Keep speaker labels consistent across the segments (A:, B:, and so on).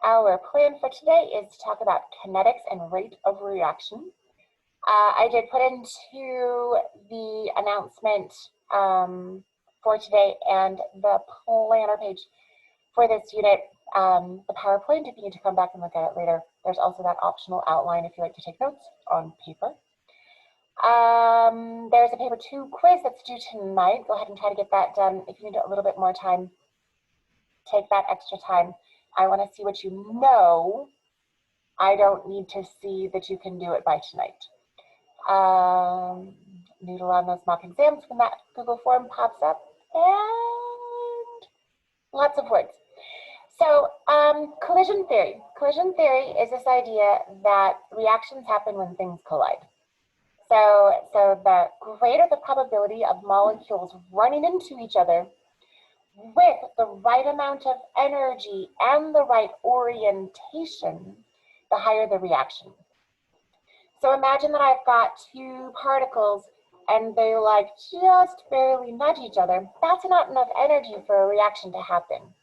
A: Our plan for today is to talk about kinetics and rate of reaction. I did put into the announcement for today and the planner page for this unit, the PowerPoint, if you need to come back and look at it later. There's also that optional outline if you like to take notes on paper. There's a paper 2 quiz that's due tonight. Go ahead and try to get that done. If you need a little bit more time, take that extra time. I want to see what you know. I don't need to see that you can do it by tonight. Noodle on those mock exams when that Google form pops up, and lots of words. So collision theory. Collision theory is this idea that reactions happen when things collide. So the greater the probability of molecules running into each other with the right amount of energy and the right orientation, the higher the reaction. So imagine that I've got 2 particles and they like just barely nudge each other. That's not enough energy for a reaction to happen.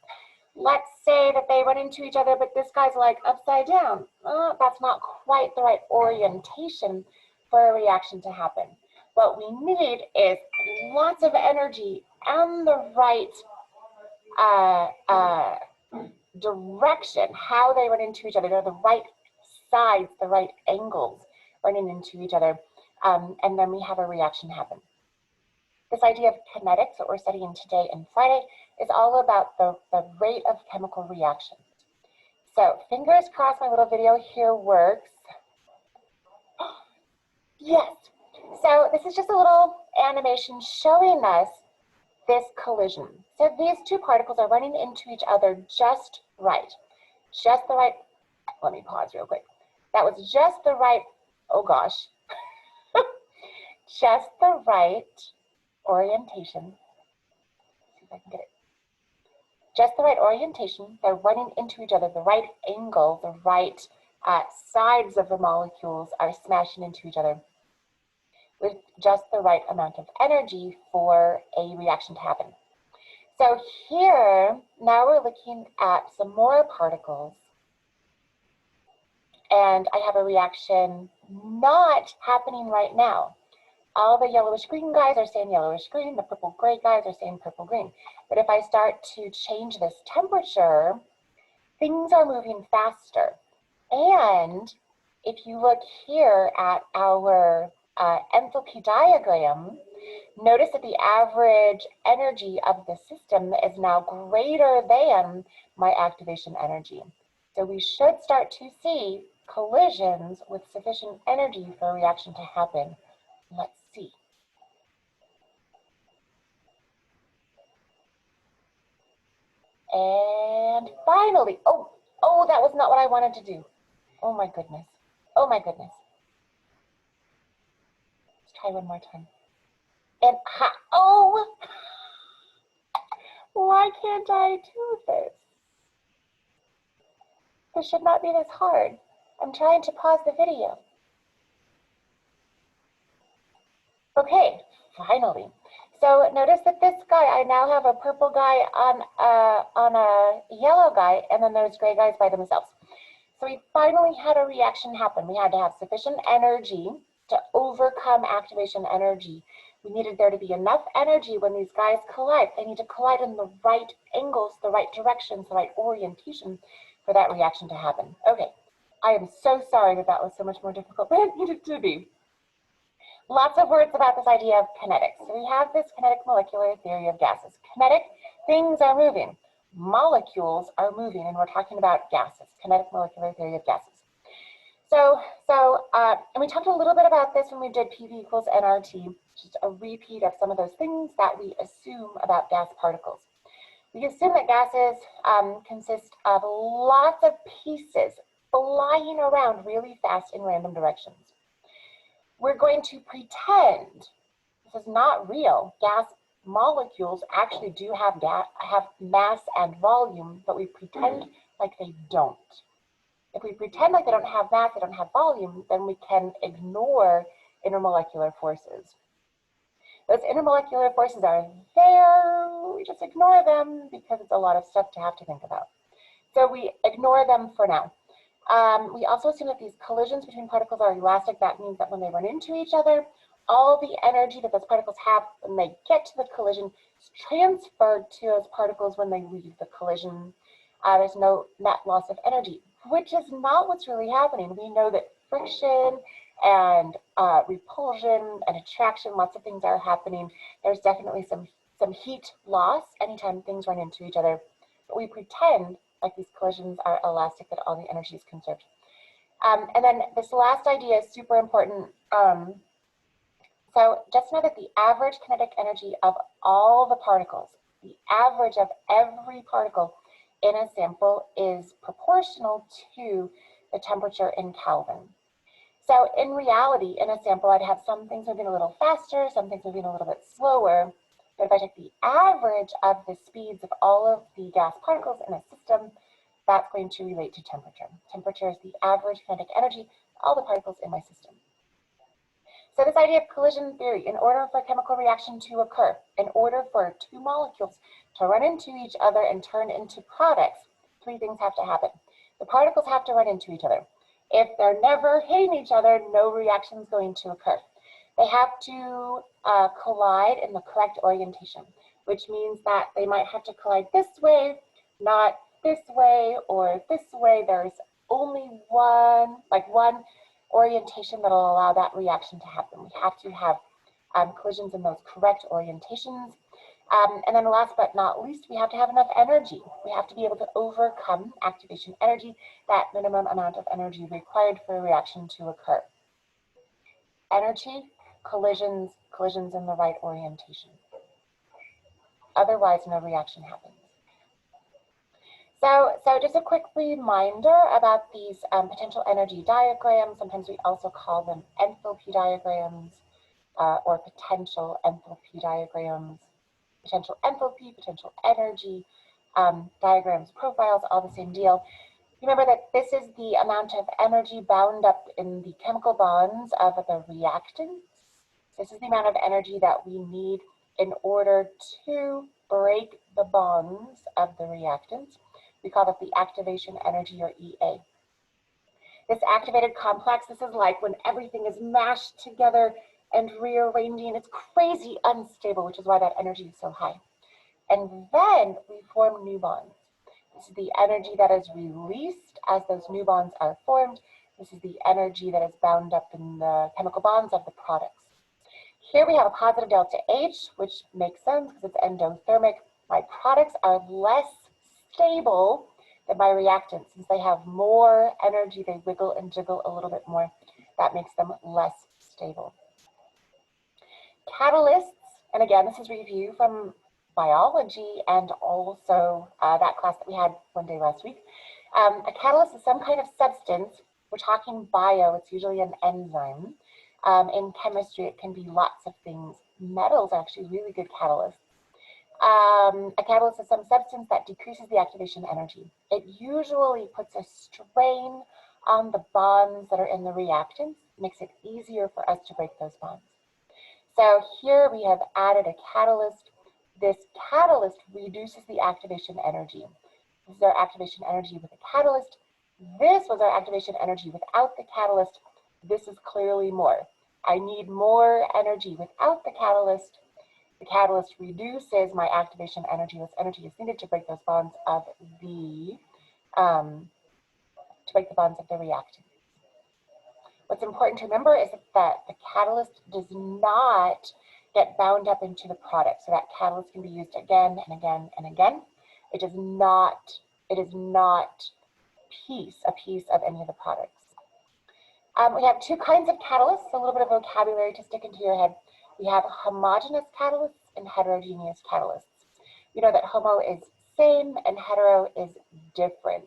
A: Let's say that they run into each other, but this guy's like upside down. That's not quite the right orientation for a reaction to happen. What we need is lots of energy and the right direction, how they run into each other. They're the right sides, the right angles running into each other, and then we have a reaction happen. This idea of kinetics that we're studying today and Friday is all about the rate of chemical reactions. So fingers crossed my little video here works. Yes. So this is just a little animation showing us this collision. So these 2 particles are running into each other just right. Just the right, let me pause real quick. That was just the right, oh gosh, just the right orientation. Let's see if I can get it. Just the right orientation. They're running into each other, the right angle, the right sides of the molecules are smashing into each other with just the right amount of energy for a reaction to happen. So here, now we're looking at some more particles, and I have a reaction not happening right now. All the yellowish green guys are saying yellowish green, the purple gray guys are saying purple green. But if I start to change this temperature, things are moving faster. And if you look here at our enthalpy diagram, notice that the average energy of the system is now greater than my activation energy. So we should start to see collisions with sufficient energy for a reaction to happen. Let's see. And finally, oh, that was not what I wanted to do. Oh my goodness. Oh my goodness. Let's try one more time. And oh, why can't I do this? This should not be this hard. I'm trying to pause the video. Okay, finally. So notice that this guy, I now have a purple guy on a yellow guy, and then there's gray guys by themselves. So we finally had a reaction happen. We had to have sufficient energy to overcome activation energy. We needed there to be enough energy when these guys collide. They need to collide in the right angles, the right directions, the right orientation for that reaction to happen. Okay, I am so sorry that was so much more difficult than it needed to be. Lots of words about this idea of kinetics. So we have this kinetic molecular theory of gases. Kinetic, things are moving. Molecules are moving, and we're talking about gases. Kinetic molecular theory of gases. And we talked a little bit about this when we did PV equals nRT, just a repeat of some of those things that we assume about gas particles. We assume that gases consist of lots of pieces flying around really fast in random directions. We're going to pretend this is not real. Gas molecules actually do have mass and volume, but we pretend like they don't. If we pretend like they don't have mass, they don't have volume, then we can ignore intermolecular forces. Those intermolecular forces are there, we just ignore them because it's a lot of stuff to have to think about. So we ignore them for now. We also assume that these collisions between particles are elastic. That means that when they run into each other, all the energy that those particles have when they get to the collision is transferred to those particles when they leave the collision. There's no net loss of energy, which is not what's really happening. We know that friction and repulsion and attraction, lots of things are happening. There's definitely some heat loss anytime things run into each other, but we pretend like these collisions are elastic, that all the energy is conserved. And then this last idea is super important. So just know that the average kinetic energy of all the particles, the average of every particle in a sample, is proportional to the temperature in Kelvin. So in reality, in a sample, I'd have some things moving a little faster, some things moving a little bit slower. But if I take the average of the speeds of all of the gas particles in a system, that's going to relate to temperature. Temperature is the average kinetic energy of all the particles in my system. So this idea of collision theory, in order for a chemical reaction to occur, in order for two molecules to run into each other and turn into products, three things have to happen. The particles have to run into each other. If they're never hitting each other, no reaction is going to occur. They have to collide in the correct orientation, which means that they might have to collide this way, not this way, or this way. There's only one orientation that will allow that reaction to happen. We have to have collisions in those correct orientations. And then last but not least, we have to have enough energy. We have to be able to overcome activation energy, that minimum amount of energy required for a reaction to occur. Energy, collisions in the right orientation. Otherwise, no reaction happens. So just a quick reminder about these potential energy diagrams. Sometimes we also call them enthalpy diagrams or potential enthalpy diagrams. Potential enthalpy, potential energy, diagrams, profiles, all the same deal. Remember that this is the amount of energy bound up in the chemical bonds of the reactants. This is the amount of energy that we need in order to break the bonds of the reactants. We call that the activation energy, or EA. This activated complex, this is like when everything is mashed together and rearranging. It's crazy unstable, which is why that energy is so high. And then we form new bonds. This is the energy that is released as those new bonds are formed. This is the energy that is bound up in the chemical bonds of the products. Here we have a positive delta H, which makes sense because it's endothermic. My products are less stable than my reactants. Since they have more energy, they wiggle and jiggle a little bit more. That makes them less stable. Catalysts, and again, this is review from biology and also that class that we had one day last week. A catalyst is some kind of substance. We're talking bio, it's usually an enzyme. In chemistry, it can be lots of things. Metals are actually really good catalysts. A catalyst is some substance that decreases the activation energy. It usually puts a strain on the bonds that are in the reactants, makes it easier for us to break those bonds. So here we have added a catalyst. This catalyst reduces the activation energy. This is our activation energy with the catalyst. This was our activation energy without the catalyst. This is clearly more. I need more energy without the catalyst. The catalyst reduces my activation energy. This energy is needed to break those bonds of the reactant. What's important to remember is that the catalyst does not get bound up into the product. So that catalyst can be used again and again and again. It is not a piece of any of the products. We have two kinds of catalysts, a little bit of vocabulary to stick into your head. We have homogeneous catalysts and heterogeneous catalysts. You know that homo is same and hetero is different.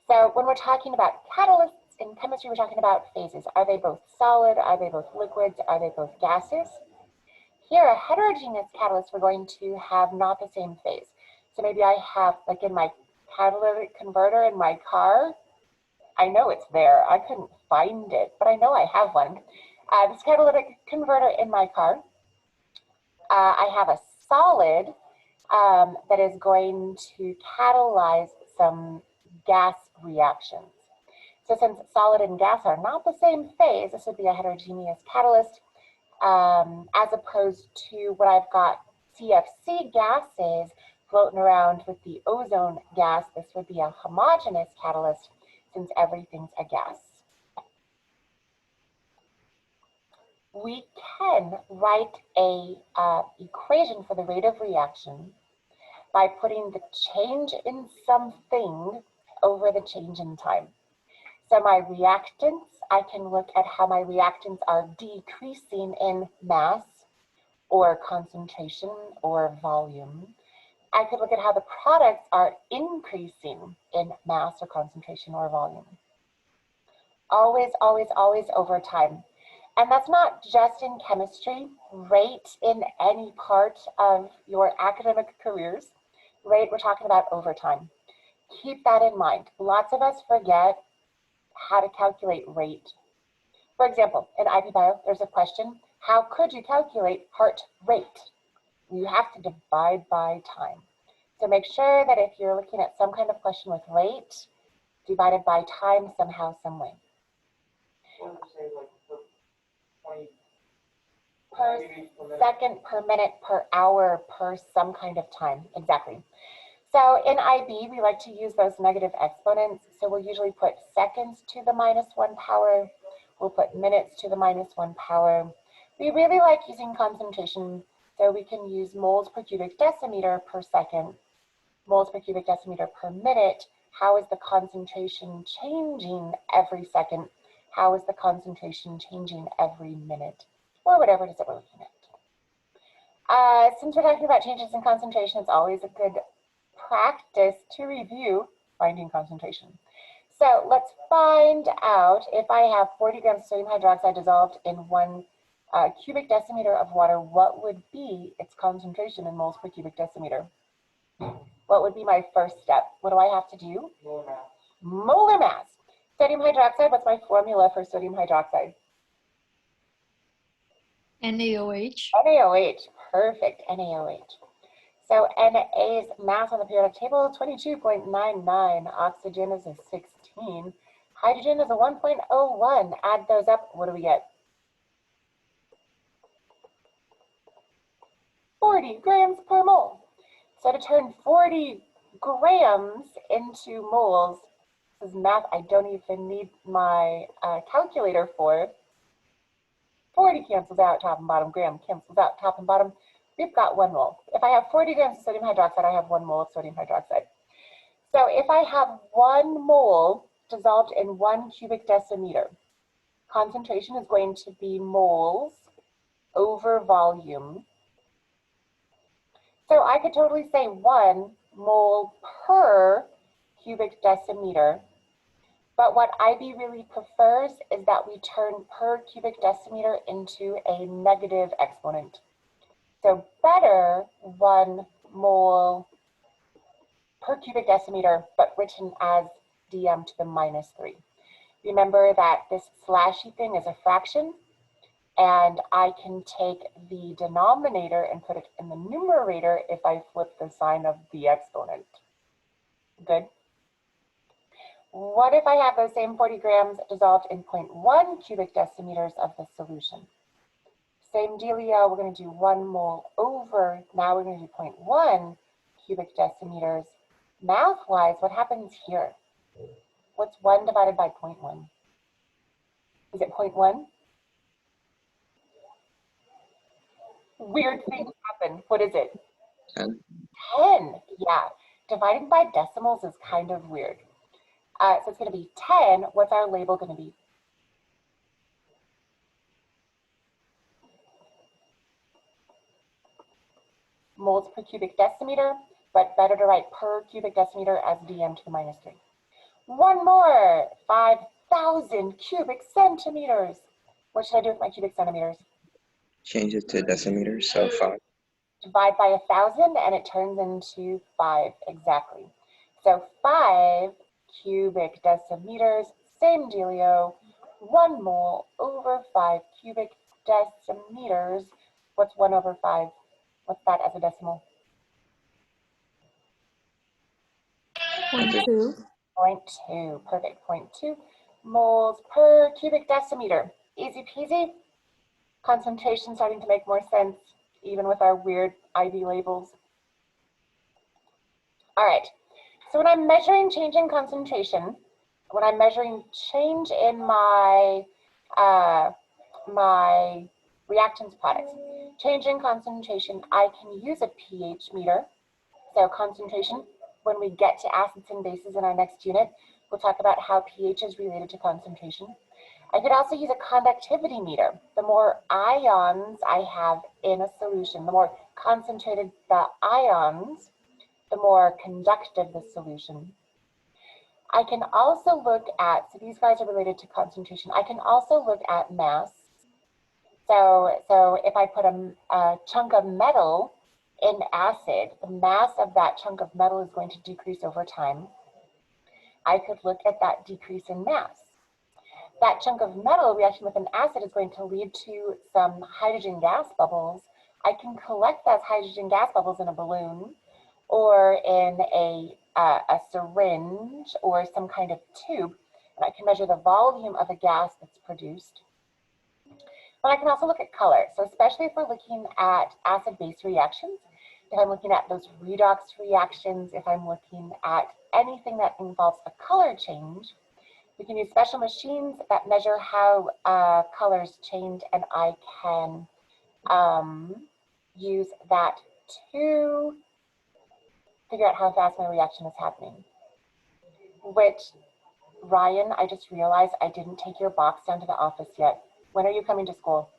A: So when we're talking about catalysts in chemistry, we're talking about phases. Are they both solid? Are they both liquids? Are they both gases? Here, a heterogeneous catalyst, we're going to have not the same phase. So maybe I have, like in my catalytic converter in my car, I know it's there. I couldn't find it, but I know I have one. This catalytic converter in my car, I have a solid that is going to catalyze some gas reactions. So since solid and gas are not the same phase, this would be a heterogeneous catalyst, as opposed to what I've got CFC gases floating around with the ozone gas. This would be a homogeneous catalyst since everything's a gas. We can write a equation for the rate of reaction by putting the change in something over the change in time. So my reactants, I can look at how my reactants are decreasing in mass or concentration or volume. I could look at how the products are increasing in mass or concentration or volume. Always, always, always over time. And that's not just in chemistry, rate in any part of your academic careers. Rate, we're talking about over time. Keep that in mind. Lots of us forget how to calculate rate. For example, in IB Bio, there's a question, how could you calculate heart rate? You have to divide by time. So make sure that if you're looking at some kind of question with rate, divided by time somehow, some way. Per second, per minute, per hour, per some kind of time, exactly. So in IB, we like to use those negative exponents. So we'll usually put seconds to the -1 power. We'll put minutes to the -1 power. We really like using concentration, so we can use moles per cubic decimeter per second, moles per cubic decimeter per minute. How is the concentration changing every second? How is the concentration changing every minute? Or whatever it is that we're looking at. Since we're talking about changes in concentration, it's always a good practice to review finding concentration. So let's find out if I have 40 grams of sodium hydroxide dissolved in 1 cubic decimeter of water, what would be its concentration in moles per cubic decimeter? What would be my first step? What do I have to do?
B: Molar mass.
A: Molar mass. Sodium hydroxide, what's my formula for sodium hydroxide?
C: NaOH.
A: NaOH, perfect, NaOH. So Na's mass on the periodic table is 22.99. Oxygen is a 16. Hydrogen is a 1.01. Add those up, what do we get? 40 grams per mole. So to turn 40 grams into moles, this is math I don't even need my calculator for. 40 cancels out top and bottom, gram cancels out top and bottom. We've got 1 mole. If I have 40 grams of sodium hydroxide, I have 1 mole of sodium hydroxide. So if I have 1 mole dissolved in 1 cubic decimeter, concentration is going to be moles over volume. So I could totally say 1 mole per cubic decimeter. But what IB really prefers is that we turn per cubic decimeter into a negative exponent. So better 1 mole per cubic decimeter, but written as dm to the -3. Remember that this slashy thing is a fraction, and I can take the denominator and put it in the numerator if I flip the sign of the exponent. Good. What if I have those same 40 grams dissolved in 0.1 cubic decimeters of the solution? Same dealio, we're going to do 1 mole over, now we're going to do 0.1 cubic decimeters. Math-wise, what happens here? What's 1 divided by 0.1? Is it 0.1? Weird things happen. What is it?
B: 10.
A: 10, yeah. Dividing by decimals is kind of weird. So it's going to be 10. What's our label going to be? Moles per cubic decimeter, but better to write per cubic decimeter as dm to the -3. 1 more, 5,000 cubic centimeters. What should I do with my cubic centimeters?
B: Change it to decimeters, so 5.
A: Divide by 1,000 and it turns into 5, exactly. So 5 cubic decimeters, same dealio, 1 mole over 5 cubic decimeters. What's 1 over 5? What's that as a decimal?
C: 0.2.
A: 0.2, perfect, 0.2 moles per cubic decimeter. Easy peasy. Concentration starting to make more sense, even with our weird IV labels. All right, so when I'm measuring change in concentration, when I'm measuring change in my my reactants products, change in concentration, I can use a pH meter. So concentration, when we get to acids and bases in our next unit, we'll talk about how pH is related to concentration. I could also use a conductivity meter. The more ions I have in a solution, the more concentrated the ions, the more conductive the solution. I can also look at, so these guys are related to concentration. I can also look at mass. So if I put a chunk of metal in acid, the mass of that chunk of metal is going to decrease over time. I could look at that decrease in mass. That chunk of metal reacting with an acid is going to lead to some hydrogen gas bubbles. I can collect those hydrogen gas bubbles in a balloon or in a syringe or some kind of tube, and I can measure the volume of a gas that's produced. But I can also look at color. So especially if we're looking at acid-base reactions, if I'm looking at those redox reactions, if I'm looking at anything that involves a color change, we can use special machines that measure how colors change, and I can use that to figure out how fast my reaction is happening. Which, Ryan, I just realized I didn't take your box down to the office yet. When are you coming to school?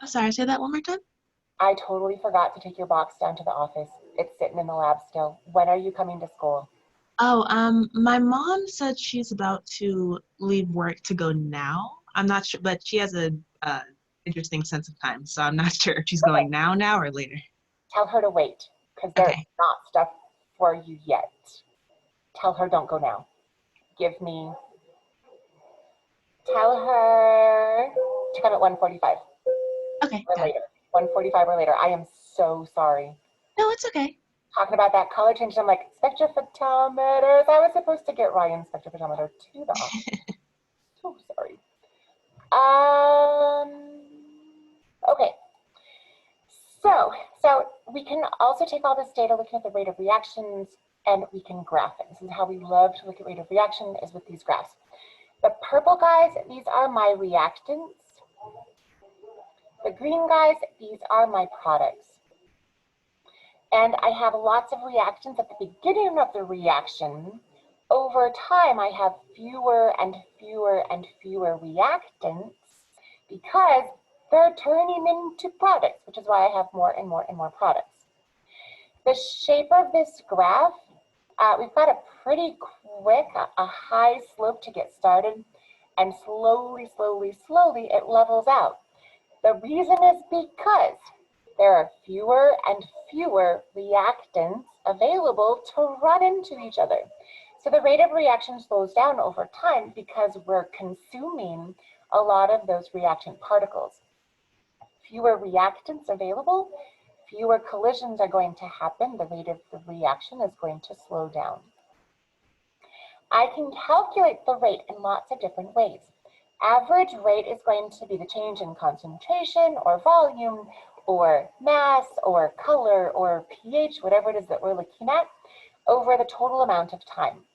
C: Oh, sorry, say that one more time.
A: I totally forgot to take your box down to the office. It's sitting in the lab still. When are you coming to school?
C: Oh, my mom said she's about to leave work to go now. I'm not sure, but she has a interesting sense of time, so I'm not sure if she's going now or later.
A: Tell her to wait, because there's
C: Okay.
A: not stuff for you yet. Tell her don't go now. Tell her to come at 1:45.
C: Okay.
A: Or later. 1:45 or later. I am so sorry.
C: No, it's okay.
A: Talking about that color change, I'm like, spectrophotometers. I was supposed to get Ryan's spectrophotometer to the office. So sorry. Okay. So we can also take all this data looking at the rate of reactions, and we can graph it. This is how we love to look at rate of reaction, is with these graphs. The purple guys, these are my reactants. The green guys, these are my products. And I have lots of reactants at the beginning of the reaction. Over time, I have fewer and fewer and fewer reactants because they're turning into products, which is why I have more and more and more products. The shape of this graph, we've got a pretty quick, a high slope to get started, and slowly, slowly, slowly, it levels out. The reason is because there are fewer and fewer reactants available to run into each other. So the rate of reaction slows down over time because we're consuming a lot of those reactant particles. Fewer reactants available, fewer collisions are going to happen. The rate of the reaction is going to slow down. I can calculate the rate in lots of different ways. Average rate is going to be the change in concentration or volume or mass or color or pH, whatever it is that we're looking at, over the total amount of time.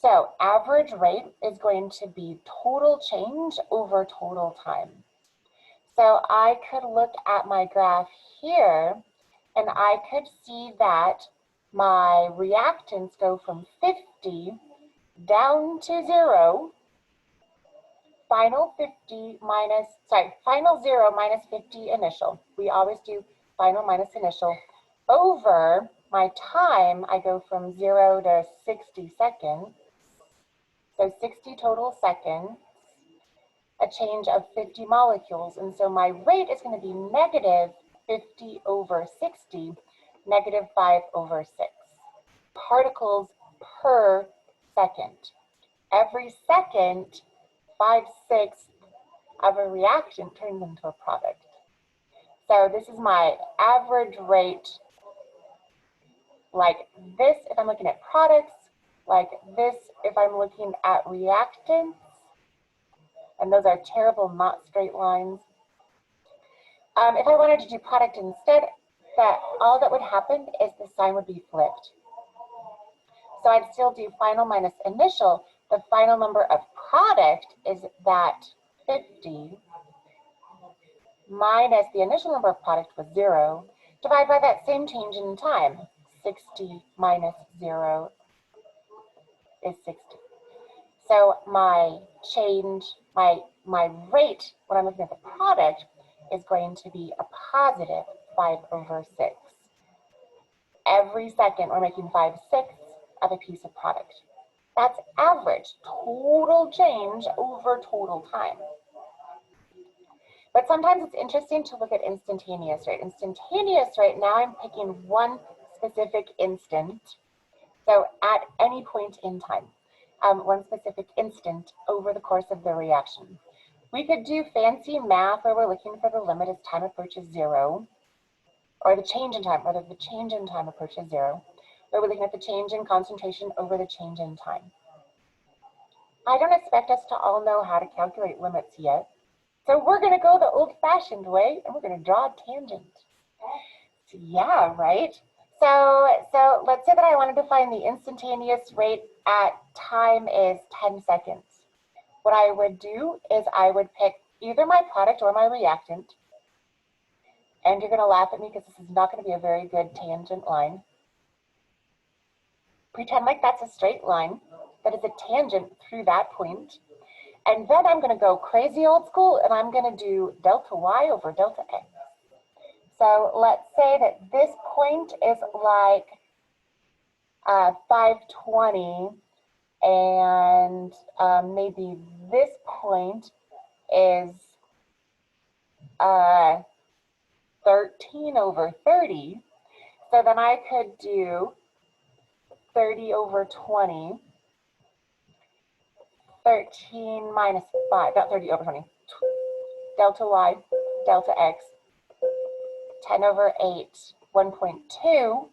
A: So average rate is going to be total change over total time. So I could look at my graph here, and I could see that my reactants go from 50 down to 0, final 0 minus 50 initial. We always do final minus initial. Over my time, I go from 0 to 60 seconds. So 60 total seconds, a change of 50 molecules. And so my rate is going to be negative 50 over 60, negative 5 over 6 particles per second. Every second, 5/6 of a reaction turns into a product. So this is my average rate like this if I'm looking at products, like this if I'm looking at reactants, and those are terrible, not straight lines. If I wanted to do product instead, that all that would happen is the sign would be flipped. So I'd still do final minus initial. The final number of product is that 50 minus the initial number of product was 0, divided by that same change in time. 60 minus 0 is 60. So my change, my rate when I'm looking at the product is going to be a positive 5/6. Every second we're making 5/6 of a piece of product. That's average total change over total time. But sometimes it's interesting to look at instantaneous rate. Instantaneous rate, now I'm picking one specific instant. So at any point in time, one specific instant over the course of the reaction. We could do fancy math where we're looking for the limit as time approaches 0, or the change in time, whether the change in time approaches 0, where we're looking at the change in concentration over the change in time. I don't expect us to all know how to calculate limits yet. So we're going to go the old-fashioned way, and we're going to draw a tangent. So yeah, right? So let's say that I wanted to find the instantaneous rate at time is 10 seconds. What I would do is I would pick either my product or my reactant. And you're going to laugh at me because this is not going to be a very good tangent line. Pretend like that's a straight line that is a tangent through that point. And then I'm going to go crazy old school, and I'm going to do delta y over delta x. So let's say that this point is like 520, and maybe this point is 13/30. So then I could do 30/20. 13 minus 5, not 30/20. Delta y, delta x, 10/8, 1.2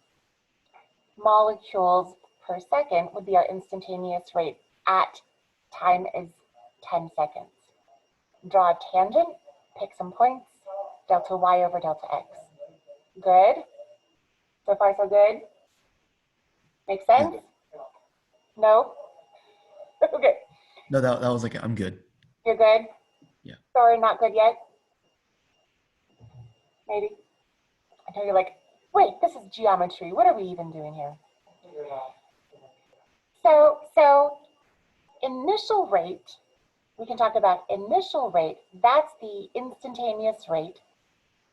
A: molecules per second would be our instantaneous rate at time is 10 seconds. Draw a tangent, pick some points, delta y over delta x. Good? So far, so good? Make sense? No? Okay.
D: No, that was like, I'm good.
A: You're good?
D: Yeah.
A: Sorry, not good yet? Maybe. I know you're like, wait, this is geometry. What are we even doing here? So initial rate, we can talk about initial rate. That's the instantaneous rate,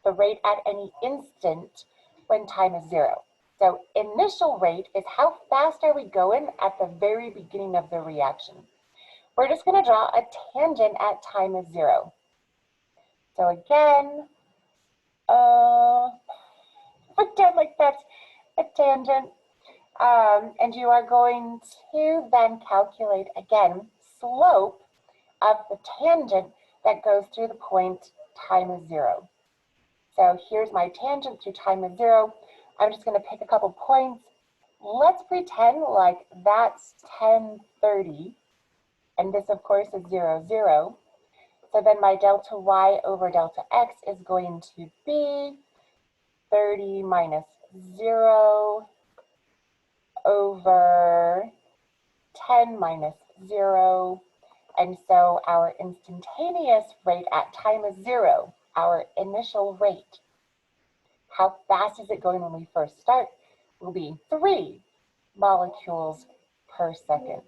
A: the rate at any instant when time is 0. So initial rate is how fast are we going at the very beginning of the reaction. We're just going to draw a tangent at time is 0. So again, pretend like that's a tangent. And you are going to then calculate, again, slope of the tangent that goes through the point time is 0. So here's my tangent through time is 0. I'm just going to pick a couple points. Let's pretend like that's 10/30. And this, of course, is 0, 0. So then my delta y over delta x is going to be 30 minus 0 over 10 minus 0. And so our instantaneous rate at time is 0, our initial rate. How fast is it going when we first start? Will be 3 molecules per second.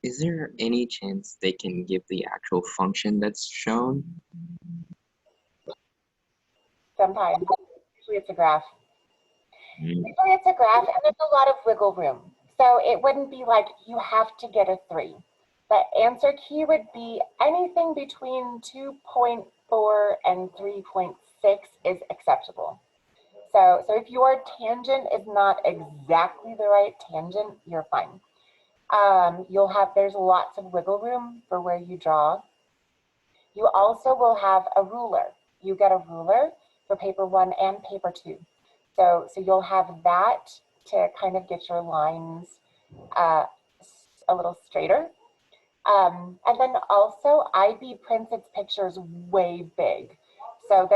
B: Is there any chance they can give the actual function that's shown?
A: Sometimes. Usually it's a graph.
B: Mm.
A: Usually it's a graph, and there's a lot of wiggle room. So it wouldn't be like you have to get a 3. The answer key would be anything between 2.4 and 3.6 is acceptable. So if your tangent is not exactly the right tangent, you're fine. There's lots of wiggle room for where you draw. You also will have a ruler. You get a ruler for paper 1 and paper 2. So you'll have that to kind of get your lines a little straighter. And then also IB prints its pictures way big. So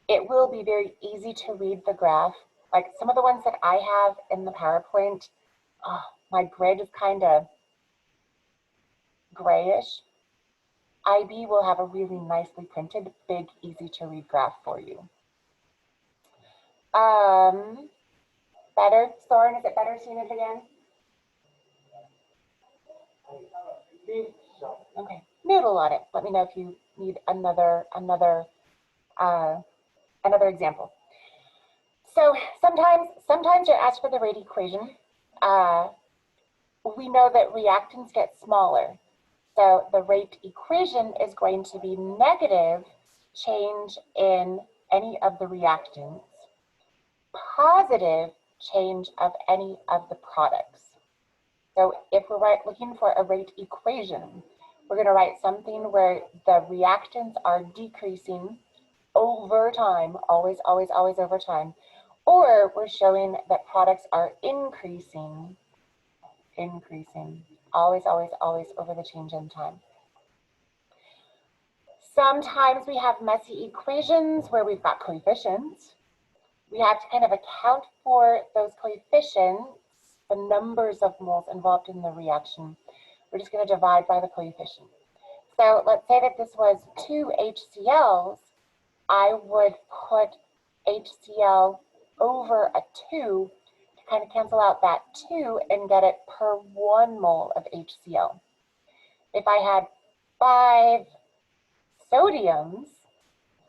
A: it will be very easy to read the graph. Like some of the ones that I have in the PowerPoint, my grid is kind of grayish. IB will have a really nicely printed, big, easy to read graph for you. Better, Soren, is it better seeing it again? Okay, noodle on it. Let me know if you need another example. So sometimes you're asked for the rate equation. We know that reactants get smaller. So the rate equation is going to be negative change in any of the reactants, positive change of any of the products. So if we're looking for a rate equation, we're going to write something where the reactants are decreasing over time, always, always, always over time, or we're showing that products are increasing, always, always, always over the change in time. Sometimes we have messy equations where we've got coefficients. We have to kind of account for those coefficients, the numbers of moles involved in the reaction. We're just going to divide by the coefficient. So let's say that this was 2 HCl's. I would put HCl over a 2 to kind of cancel out that 2 and get it per 1 mole of HCl. If I had 5 sodiums,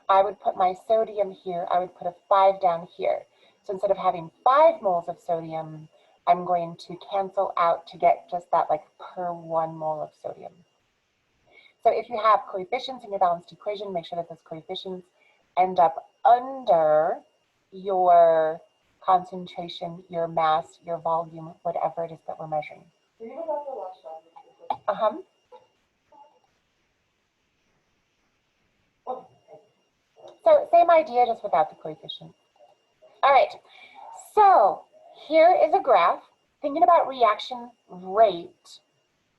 A: I would put my sodium here. I would put a 5 down here. So instead of having 5 moles of sodium, I'm going to cancel out to get just that like per 1 mole of sodium. So if you have coefficients in your balanced equation, make sure that those coefficients end up under your concentration, your mass, your volume, whatever it is that we're measuring. So same idea, just without the coefficient. All right, so here is a graph. Thinking about reaction rate,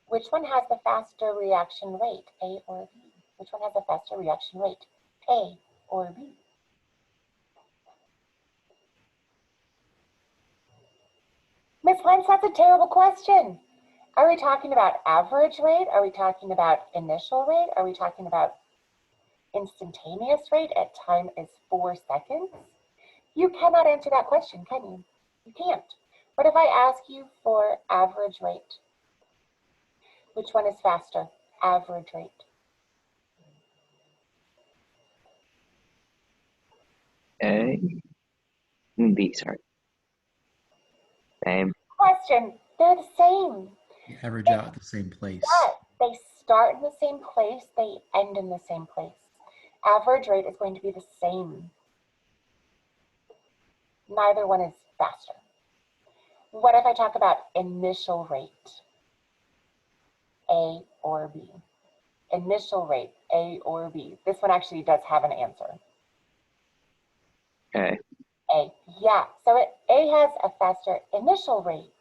A: which one has the faster reaction rate, A or B? Which one has the faster reaction rate, A or B? Miss Lentz, that's a terrible question. Are we talking about average rate? Are we talking about initial rate? Are we talking about instantaneous rate at time is 4 seconds? You cannot answer that question, can you? You can't. What if I ask you for average rate? Which one is faster? Average rate.
B: A, B, sorry. Same.
A: Question, they're the same.
D: You average out at the same place.
A: But they start in the same place, they end in the same place. Average rate is going to be the same. Neither one is faster. What if I talk about initial rate? A or B? Initial rate, A or B? This one actually does have an answer.
B: A.
A: A, yeah. So A has a faster initial rate.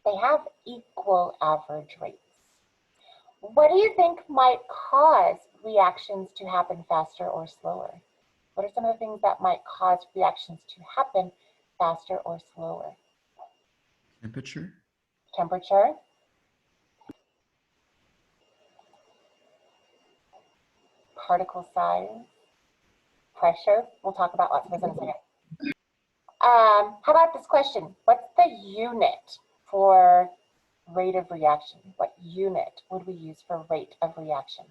A: They have equal average rates. What do you think might cause reactions to happen faster or slower? What are some of the things that might cause reactions to happen faster or slower?
D: Temperature.
A: Temperature. Particle size. Pressure. We'll talk about lots of those in a second. How about this question? What's the unit for rate of reaction? What unit would we use for rate of reaction?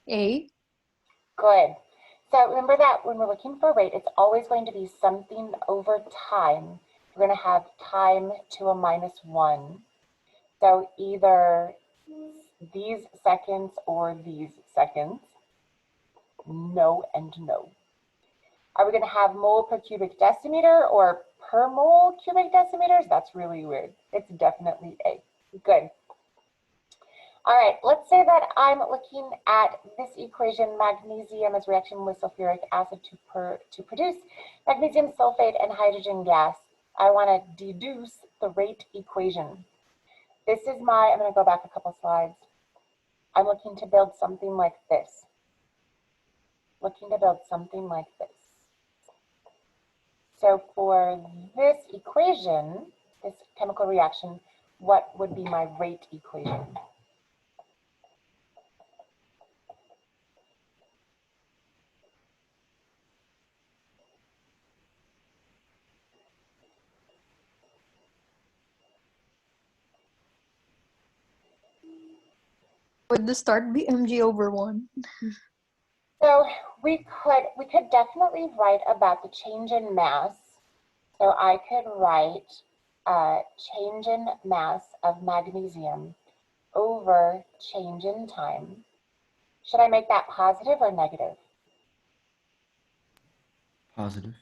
E: A.
A: Good. So remember that when we're looking for rate, it's always going to be something over time. We're going to have time to a -1. So either these seconds or these seconds. No and no. Are we going to have mole per cubic decimeter or per mole cubic decimeters? That's really weird. It's definitely A. Good. All right, let's say that I'm looking at this equation. Magnesium is reacting with sulfuric acid to produce magnesium sulfate and hydrogen gas. I want to deduce the rate equation. This is my, I'm going to go back a couple slides. I'm looking to build something like this. Looking to build something like this. So for this equation, this chemical reaction, what would be my rate equation?
E: Would the start be mg/1?
A: So we could definitely write about the change in mass. So I could write change in mass of magnesium over change in time. Should I make that positive or negative?
D: Positive.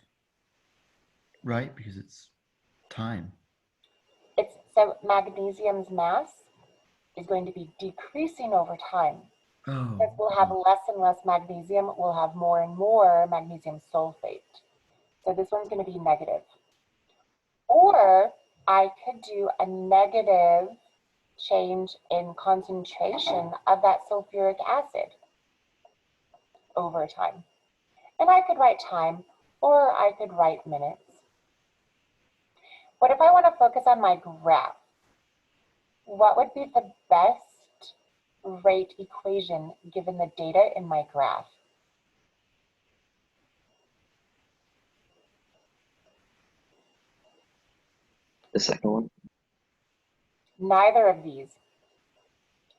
D: Right, because it's time.
A: So magnesium's mass is going to be decreasing over time.
D: Oh.
A: Because we'll have less and less magnesium, we'll have more and more magnesium sulfate. So this one's going to be negative. Or I could do a negative change in concentration of that sulfuric acid over time. And I could write time, or I could write minutes. What if I want to focus on my graph? What would be the best rate equation given the data in my graph?
B: The second one.
A: Neither of these.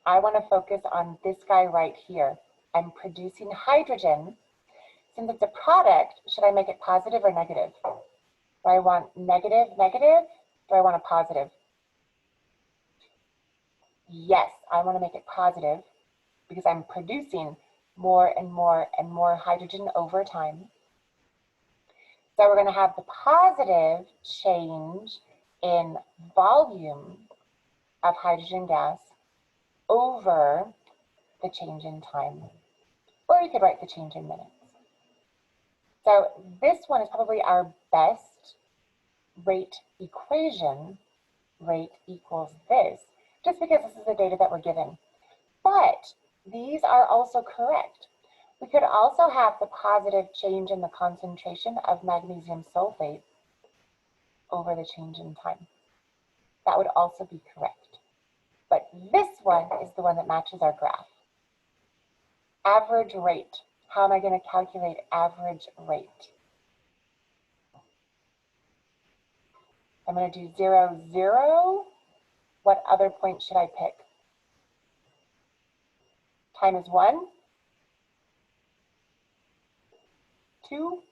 A: I want to focus on this guy right here. I'm producing hydrogen. Since it's a product, should I make it positive or negative? Do I want negative, negative? Do I want a positive? Yes, I want to make it positive because I'm producing more and more and more hydrogen over time. So we're going to have the positive change in volume of hydrogen gas over the change in time. Or you could write the change in minutes. So this one is probably our best rate equation. Rate equals this, just because this is the data that we're given. But these are also correct. We could also have the positive change in the concentration of magnesium sulfate over the change in time. That would also be correct. But this one is the one that matches our graph. Average rate. How am I going to calculate average rate? I'm going to do 0, 0. What other point should I pick? Time is 1, 2,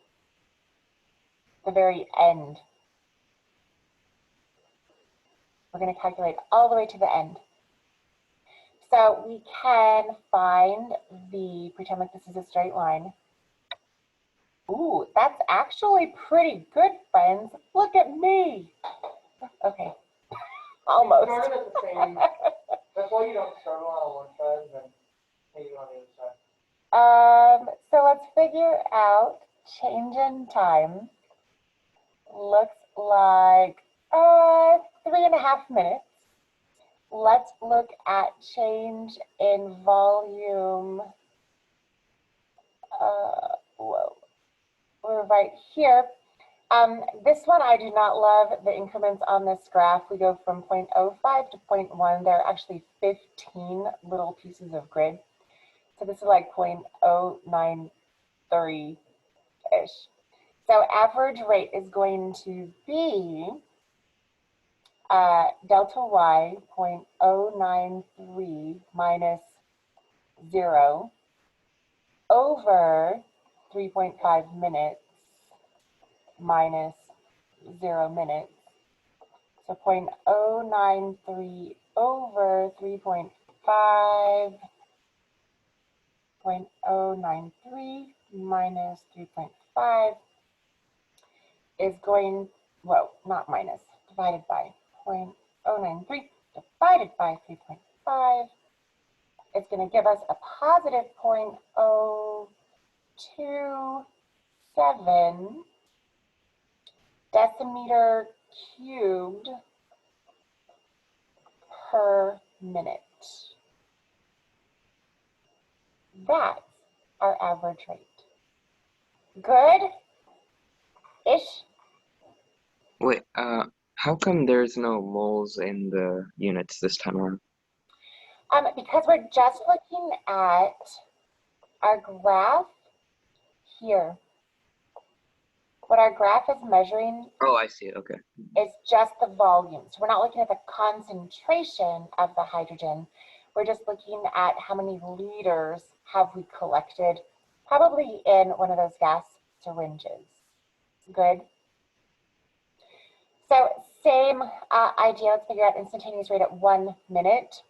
A: the very end. We're going to calculate all the way to the end. So we can find pretend like this is a straight line. Ooh, that's actually pretty good, friends. Look at me. Okay, almost.
F: You started at the same. That's why you don't start on one side and then maybe on the other side.
A: So let's figure out change in time. Looks like 3.5 minutes. Let's look at change in volume. Whoa, we're right here. This one, I do not love the increments on this graph. We go from 0.05 to 0.1. There are actually 15 little pieces of grid. So this is like 0.093-ish. So average rate is going to be delta y 0.093 minus 0 over 3.5 minutes minus 0 minutes. So 0.093 over 3.5, 0.093 minus 3.5 is going, well, not minus, divided by 0.093 divided by 3.5 is going to give us a positive 0.027 decimeter cubed per minute. That's our average rate. Good-ish?
B: Wait, how come there's no moles in the units this time around?
A: Because we're just looking at our graph here. What our graph is measuring
B: Oh, I see. Okay.
A: is just the volume. So we're not looking at the concentration of the hydrogen. We're just looking at how many liters have we collected, probably in one of those gas syringes. Good. So same idea. Let's figure out instantaneous rate at 1 minute.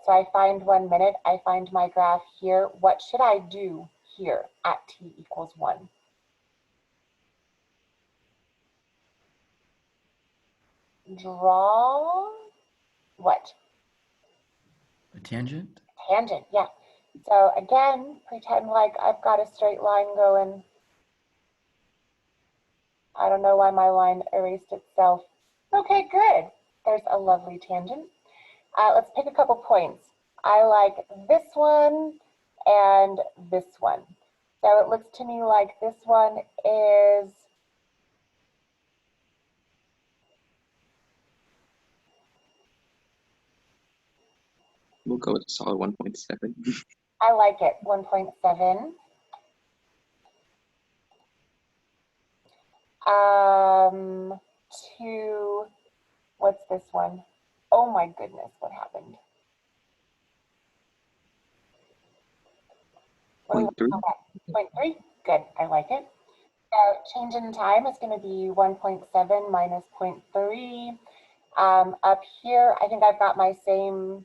A: So I find 1 minute. I find my graph here. What should I do here at t equals 1? Draw what?
D: A tangent?
A: Tangent, yeah. So again, pretend like I've got a straight line going. I don't know why my line erased itself. Okay, good. There's a lovely tangent. Let's pick a couple points. I like this one and this one. So it looks to me like this one is
B: We'll go with a solid 1.7.
A: I like it, 1.7. To, what's this one? Oh my goodness, what happened? What do we
B: 0.3.
A: call that? 0.3, good, I like it. So change in time is going to be 1.7 minus 0.3. Up here, I think I've got my same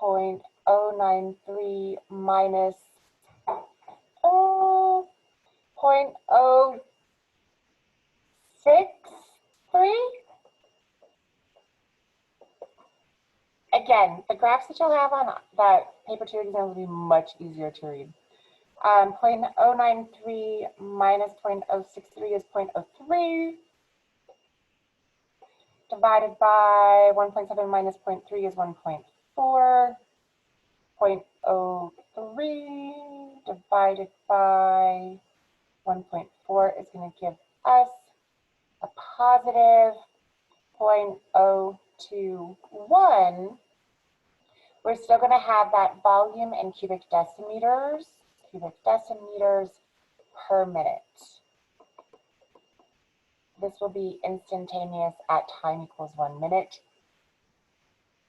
A: 0.093 minus 0.063. Again, the graphs that you'll have on that paper 2 exam will be much easier to read. 0.093 minus 0.063 is 0.03. Divided by 1.7 minus 0.3 is 1.4. 0.03 divided by 1.4 is going to give us a positive 0.021. We're still going to have that volume in cubic decimeters per minute. This will be instantaneous at time equals 1 minute,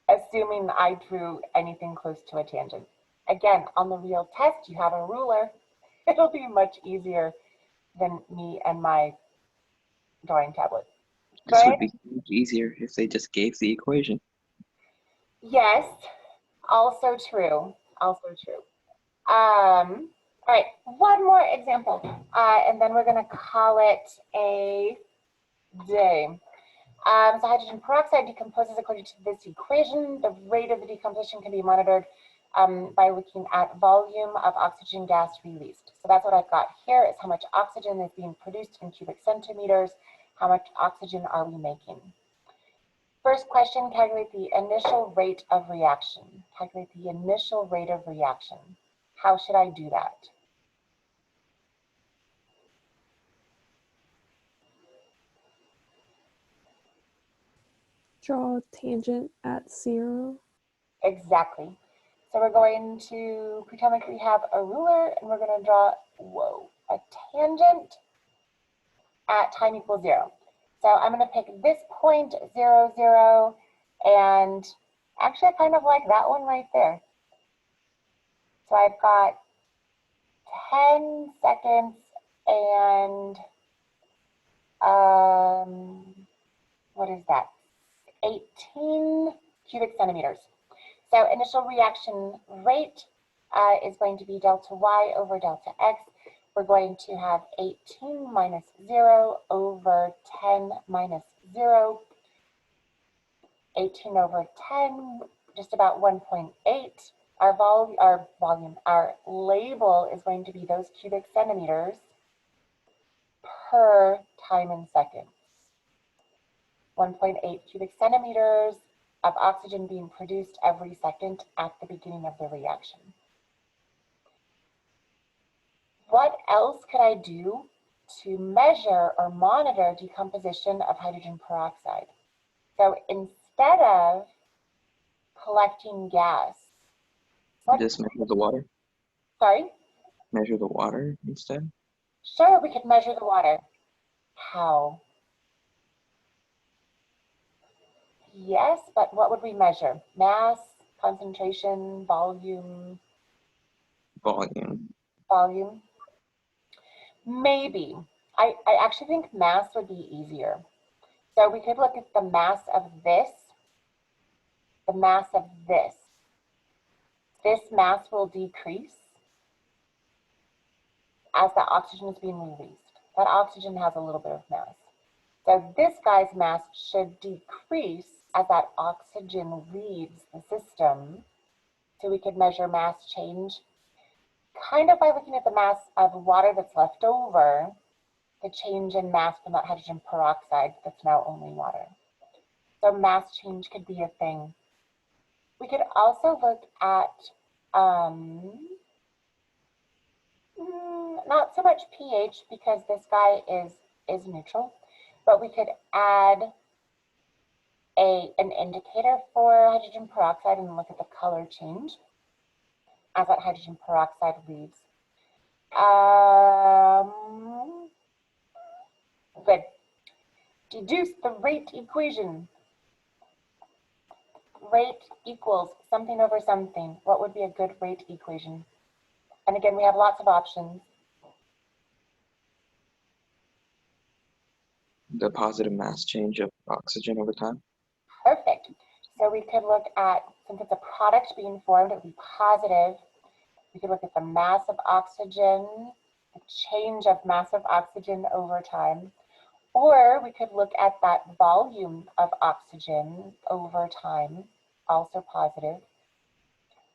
A: assuming I drew anything close to a tangent. Again, on the real test, you have a ruler. It'll be much easier than me and my drawing tablet.
B: This
A: Good?
B: would be much easier if they just gave the equation.
A: Yes, also true, also true. All right, one more example, and then we're gonna call it a day. So hydrogen peroxide decomposes according to this equation. The rate of the decomposition can be monitored by looking at volume of oxygen gas released. So that's what I've got here is how much oxygen is being produced in cubic centimeters. How much oxygen are we making? First question, calculate the initial rate of reaction. Calculate the initial rate of reaction. How should I do that?
G: Draw a tangent at 0.
A: Exactly. So we're going to pretend like we have a ruler and we're going to draw, a tangent at time equals 0. So I'm going to pick this point, 0, 0, and actually I kind of like that one right there. So I've got 10 seconds and, what is that? 18 cubic centimeters. So initial reaction rate is going to be delta y over delta x. We're going to have 18 minus 0 over 10 minus 0. 18 over 10, just about 1.8. our label is going to be those cubic centimeters per time in seconds. 1.8 cubic centimeters of oxygen being produced every second at the beginning of the reaction. What else could I do to measure or monitor decomposition of hydrogen peroxide? So instead of collecting gas,
B: Just measure the water?
A: Sorry?
B: Measure the water instead?
A: Sure, we could measure the water. How? Yes, but what would we measure? Mass, concentration, volume?
B: Volume.
A: Volume? Maybe. I actually think mass would be easier. So we could look at the mass of this, the mass of this. This mass will decrease as the oxygen is being released. That oxygen has a little bit of mass. So this guy's mass should decrease as that oxygen leaves the system. So we could measure mass change kind of by looking at the mass of water that's left over, the change in mass from that hydrogen peroxide that's now only water. So mass change could be a thing. We could also look at not so much pH because this guy is neutral, but we could add an indicator for hydrogen peroxide and look at the color change as that hydrogen peroxide leaves. Good. Deduce the rate equation. Rate equals something over something. What would be a good rate equation? And again, we have lots of options.
B: The positive mass change of oxygen over time?
A: Perfect. So we could look at, since it's a product being formed, it would be positive. We could look at the mass of oxygen, the change of mass of oxygen over time, or we could look at that volume of oxygen over time, also positive.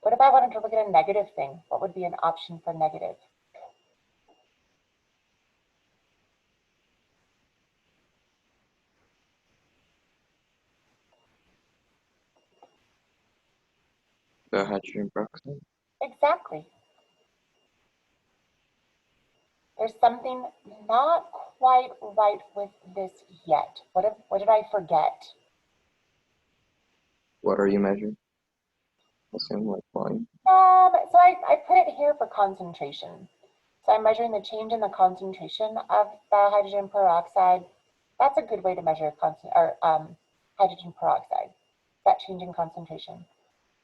A: What if I wanted to look at a negative thing? What would be an option for negative?
B: The hydrogen peroxide?
A: Exactly. There's something not quite right with this yet. What did I forget?
B: What are you measuring? Assume like volume.
A: So I put it here for concentration. So I'm measuring the change in the concentration of the hydrogen peroxide. That's a good way to measure hydrogen peroxide, that change in concentration.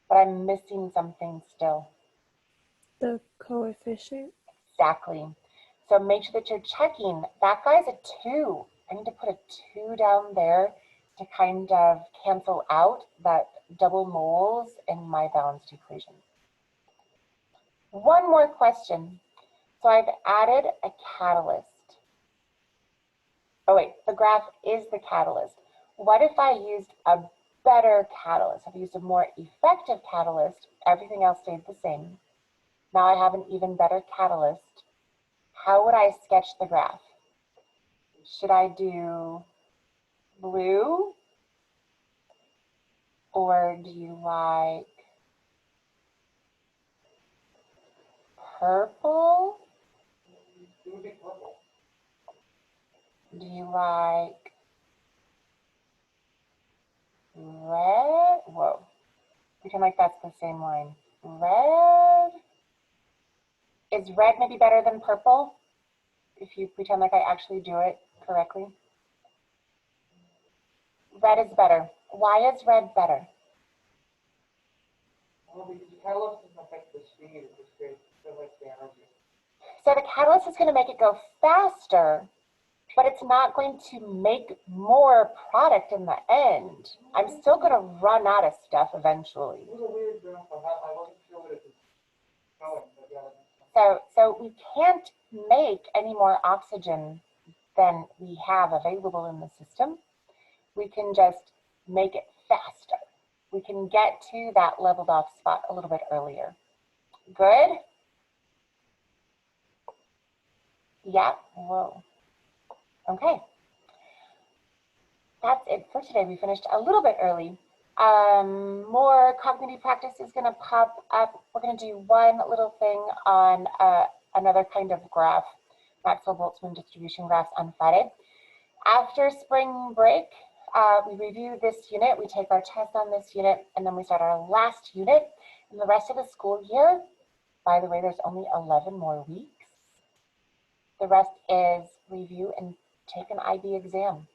A: But I'm missing something still.
G: The coefficient.
A: Exactly. So make sure that you're checking. That guy's a 2. I need to put a 2 down there to kind of cancel out that double moles in my balanced equation. One more question. So I've added a catalyst. Oh wait, the graph is the catalyst. What if I used a better catalyst? I've used a more effective catalyst. Everything else stayed the same. Now I have an even better catalyst. How would I sketch the graph? Should I do blue? Or do you like purple? Do you like red? Whoa, pretend like that's the same line. Red? Is red maybe better than purple? If you pretend like I actually do it correctly. Red is better. Why is red better?
F: Well, because the catalyst doesn't affect the speed, it just creates the energy.
A: So the catalyst is going to make it go faster, but it's not going to make more product in the end. I'm still going to run out of stuff eventually.
F: It was a weird graph. I wasn't sure what it was showing, but yeah.
A: So we can't make any more oxygen than we have available in the system. We can just make it faster. we can get to that leveled off spot a little bit earlier. Good? Yeah, whoa. Okay. That's it for today. We finished a little bit early. More cognitive practice is going to pop up. We're going to do one little thing on another kind of graph, Maxwell-Boltzmann distribution graphs on Friday. After spring break, we review this unit, we take our test on this unit, and then we start our last unit. And the rest of the school year, by the way, there's only 11 more weeks. The rest is review and take an IB exam.